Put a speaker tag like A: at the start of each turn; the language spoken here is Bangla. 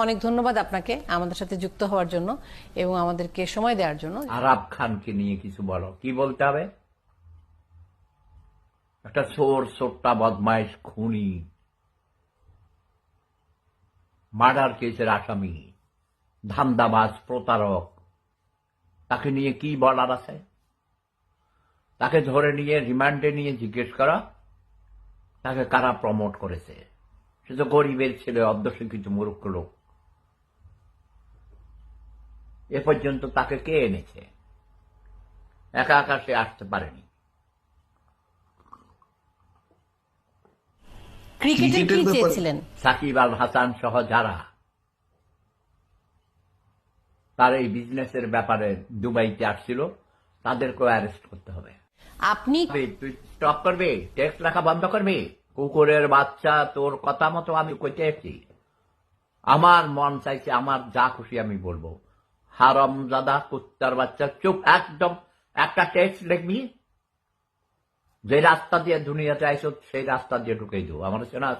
A: অনেক ধন্যবাদ আপনাকে আমাদের সাথে যুক্ত হওয়ার জন্য এবং আমাদেরকে সময় দেওয়ার জন্য।
B: আরাব খানকে নিয়ে কিছু বলো, কি বলতে হবে? একটা চোর, চোরটা, বদমাইশ, খুনি, মার্ডার কেসের আসামি, ধান্দাবাজ, প্রতারক, তাকে নিয়ে কি বলার আছে? তাকে ধরে নিয়ে রিমান্ডে নিয়ে জিজ্ঞেস করা তাকে কারা প্রমোট করেছে। সে তো গরিবের ছেলে, অর্ধশিক্ষিত মূর্খ লোক। এ পর্যন্ত তাকে কে এনেছে? একা একা সে আসতে পারেনি।
A: ক্রিকেটের কি চেয়েছিলেন?
B: সাকিব আল হাসান সহ যারা তার এই বিজনেসের ব্যাপারে দুবাইতে আসছিল তাদেরকেও অ্যারেস্ট করতে হবে।
A: আপনি
B: তুই স্টপ করবি? টেক্সট লেখা বন্ধ করবি? কুকুরের বাচ্চা, তোর কথা মতো আমি কইতে এসেছি। আমার মন চাইছে আমার যা খুশি আমি বলবো। হারামজাদা কুত্তার বাচ্চা, চুপ একদম। একটা টেক্সট লিখবি, যে রাস্তা দিয়ে দুনিয়াতে আইসো সেই রাস্তা দিয়ে ঢুকে দেবো। আমার শোনাস?